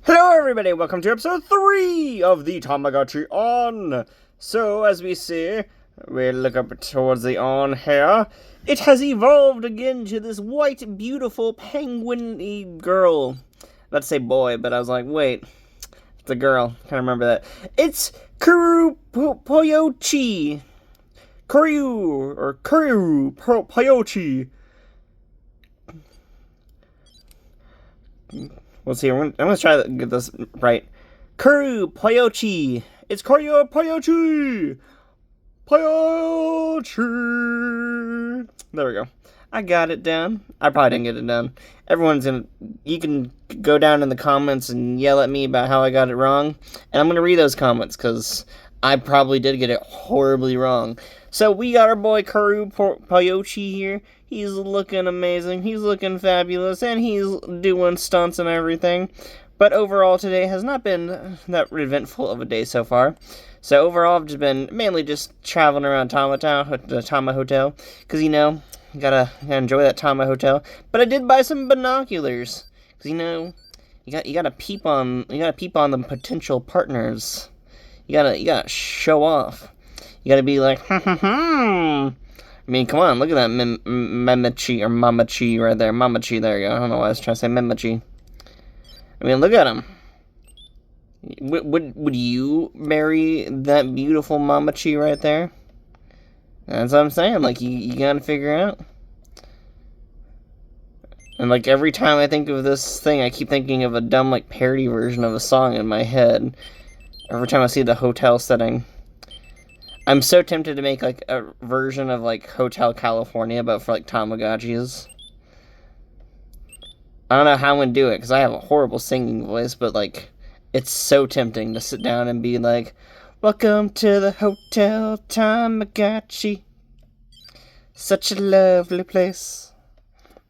Hello everybody, welcome to episode 3 of the Tamagotchi On. So, as we see, we look up towards the On here, it has evolved again to this white, beautiful, penguin-y girl. Let's say boy, but I was like, wait, it's a girl. Can't remember that. It's KUROPUYOTCHI. KUROPUYOTCHI. Let's see, I'm gonna try to get this right. KUROPUYOTCHI. It's KUROPUYOTCHI. Pyochi. There we go. I got it done. I probably didn't get it done. You can go down in the comments and yell at me about how I got it wrong. And I'm gonna read those comments, because I probably did get it horribly wrong. So we got our boy KUROPUYOTCHI here. He's looking amazing, he's looking fabulous, and he's doing stunts and everything. But overall today has not been that eventful of a day so far. So overall I've just been mainly just traveling around the Tama Hotel. Because, you gotta enjoy that Tama Hotel. But I did buy some binoculars. Because, you gotta peep on the potential partners. You gotta show off. You gotta be like, I mean, come on, look at that Mamachi or Mamachi right there. Mamachi, there you go. I don't know why I was trying to say Mamachi. I mean, look at him. Would you marry that beautiful Mamachi right there? That's what I'm saying. Like, you gotta figure out. And, like, every time I think of this thing, I keep thinking of a dumb, like, parody version of a song in my head. Every time I see the hotel setting. I'm so tempted to make, like, a version of, like, Hotel California, but for, like, Tamagotchis. I don't know how I'm gonna do it, because I have a horrible singing voice, but, like, it's so tempting to sit down and be like, welcome to the Hotel Tamagotchi. Such a lovely place.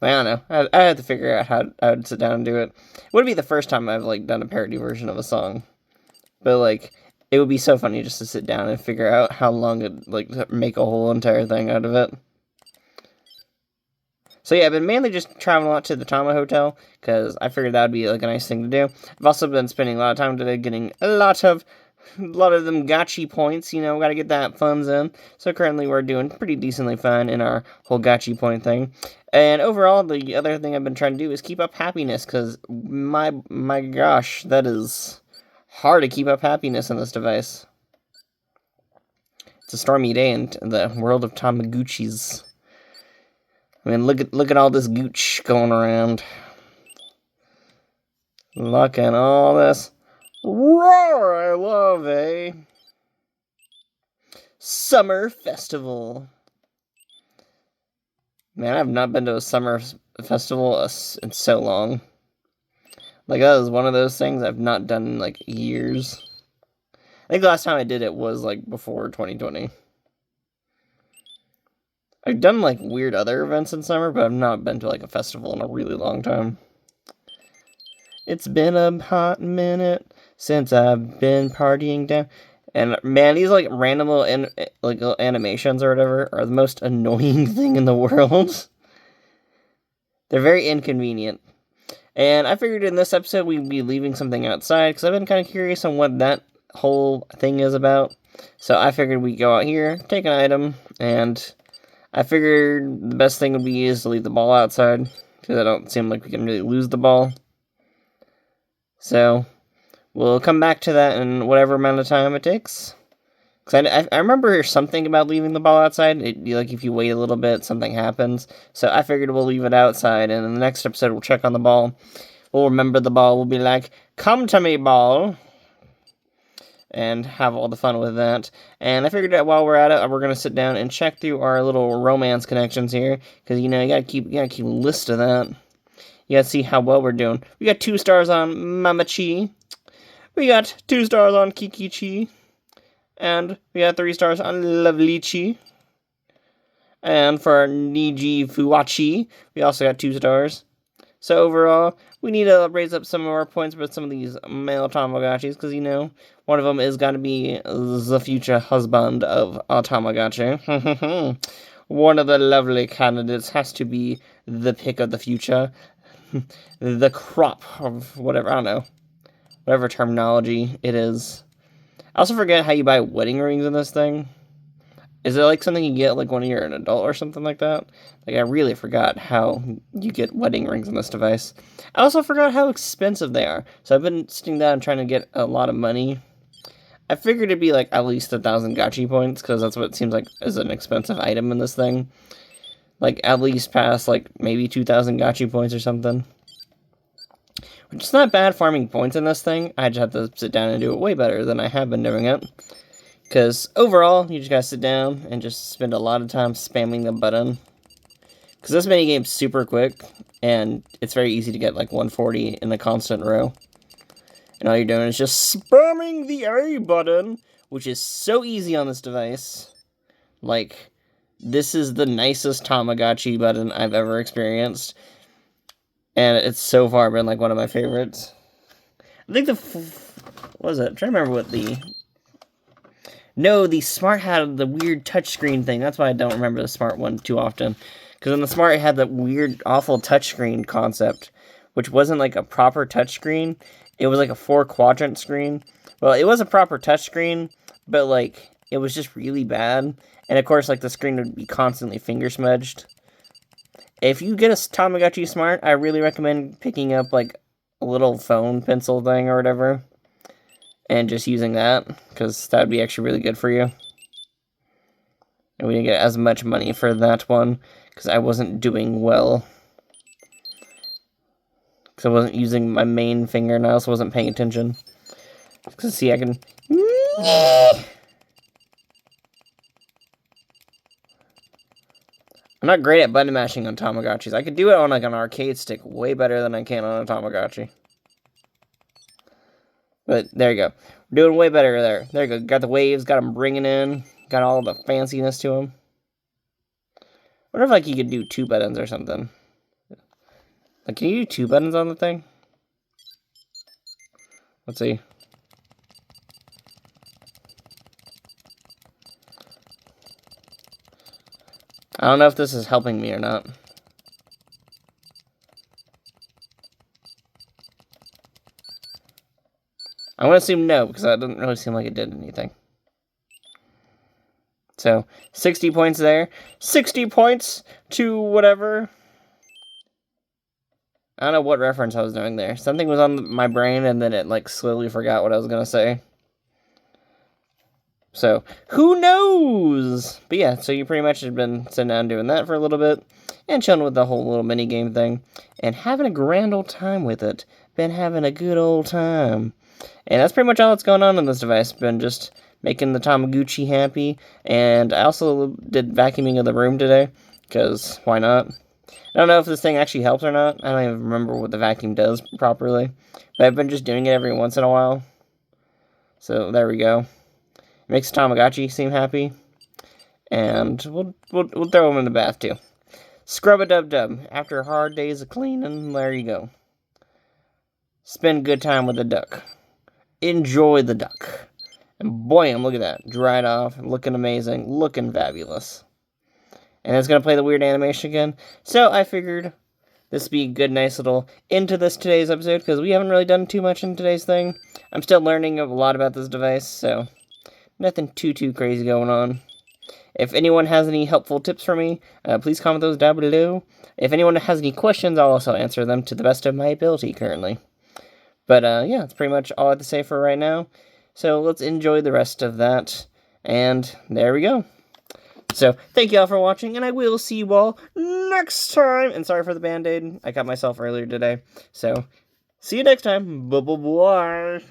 I don't know. I had to figure out how I would sit down and do it. It would be the first time I've, like, done a parody version of a song. But, like, it would be so funny just to sit down and figure out how long it'd, like, to make a whole entire thing out of it. So yeah, I've been mainly just traveling a lot to the Tama Hotel, because I figured that would be, like, a nice thing to do. I've also been spending a lot of time today getting a lot of them gotchi points, gotta get that funds in. So currently we're doing pretty decently fine in our whole gotchi point thing. And overall, the other thing I've been trying to do is keep up happiness, because my gosh, that is hard to keep up happiness in this device. It's a stormy day in the world of Tamagotchis. I mean, look at all this gooch going around. Look at all this. Roar! I love a summer festival. Man, I've not been to a summer festival in so long. Like, that was one of those things I've not done in, like, years. I think the last time I did it was, like, before 2020. I've done, like, weird other events in summer, but I've not been to, like, a festival in a really long time. It's been a hot minute since I've been partying down. And, man, these, like, random little animations or whatever are the most annoying thing in the world. They're very inconvenient. And I figured in this episode we'd be leaving something outside, because I've been kind of curious on what that whole thing is about. So I figured we'd go out here, take an item, and I figured the best thing would be is to leave the ball outside, because I don't seem like we can really lose the ball. So we'll come back to that in whatever amount of time it takes. Because I remember something about leaving the ball outside. Like, if you wait a little bit, something happens. So I figured we'll leave it outside, and in the next episode we'll check on the ball. We'll remember the ball. We'll be like, come to me, ball. And have all the fun with that. And I figured that while we're at it, we're going to sit down and check through our little romance connections here. Because, you gotta keep a list of that. You gotta see how well we're doing. We got 2 stars on Mamachi. We got 2 stars on Kikichi. And we got 3 stars on Lovelychi. And for Niji Fuwachi, we also got 2 stars. So overall, we need to raise up some of our points with some of these male Tamagotchis, because, one of them is got to be the future husband of a Tamagotchi. One of the lovely candidates has to be the pick of the future. The crop of whatever, I don't know. whatever terminology it is. I also forget how you buy wedding rings in this thing. Is it like something you get like when you're an adult or something like that? Like, I really forgot how you get wedding rings in this device. I also forgot how expensive they are. So I've been sitting down trying to get a lot of money. I figured it'd be like at least 1,000 gachi points, because that's what it seems like is an expensive item in this thing. Like, at least past like maybe 2,000 gachi points or something. Which is not bad farming points in this thing. I just have to sit down and do it way better than I have been doing it. Because overall, you just gotta sit down and just spend a lot of time spamming the button. Because this minigame's super quick, and it's very easy to get like 140 in a constant row. And all you're doing is just spamming the A button, which is so easy on this device. Like, this is the nicest Tamagotchi button I've ever experienced. And it's so far been like one of my favorites. I think what was it? I'm trying to remember what the... No, the Smart had the weird touchscreen thing. That's why I don't remember the Smart one too often. Because in the Smart, it had that weird, awful touchscreen concept, which wasn't like a proper touchscreen. It was like a 4-quadrant screen. Well, it was a proper touchscreen, but like, it was just really bad. And of course, like, the screen would be constantly finger smudged. If you get a Tamagotchi Smart, I really recommend picking up like a little phone pencil thing or whatever. And just using that, because that would be actually really good for you. And we didn't get as much money for that one, because I wasn't doing well. Because I wasn't using my main finger, and I also wasn't paying attention. Because see, I can... I'm not great at button mashing on Tamagotchis. I could do it on like an arcade stick way better than I can on a Tamagotchi. But there you go. We're doing way better there. There you go. Got the waves, got them bringing in. Got all the fanciness to them. Wonder if like you could do 2 buttons or something. Like, can you do 2 buttons on the thing? Let's see. I don't know if this is helping me or not. I'm going to assume no, because that doesn't really seem like it did anything. So, 60 points there. 60 points to whatever. I don't know what reference I was doing there. Something was on my brain, and then it, like, slowly forgot what I was going to say. So, who knows? But yeah, so you pretty much have been sitting down doing that for a little bit, and chilling with the whole little mini-game thing, and having a grand old time with it. Been having a good old time. And that's pretty much all that's going on this device. Been just making the Tamagotchi happy. And I also did vacuuming of the room today, because why not? I don't know if this thing actually helps or not. I don't even remember what the vacuum does properly. But I've been just doing it every once in a while. So there we go. It makes Tamagotchi seem happy. And we'll throw him in the bath too. Scrub-a-dub-dub. After hard days of cleaning, there you go. Spend good time with the duck. Enjoy the duck. And boy, look at that. Dried off, looking amazing, looking fabulous. And it's going to play the weird animation again. So I figured this would be a good, nice little end to today's episode, because we haven't really done too much in today's thing. I'm still learning a lot about this device, so nothing too crazy going on. If anyone has any helpful tips for me, please comment those down below. If anyone has any questions, I'll also answer them to the best of my ability currently. But, yeah, that's pretty much all I have to say for right now. So, let's enjoy the rest of that. And there we go. So, thank you all for watching, and I will see you all next time. And sorry for the Band-Aid. I cut myself earlier today. So, see you next time. Bye-bye.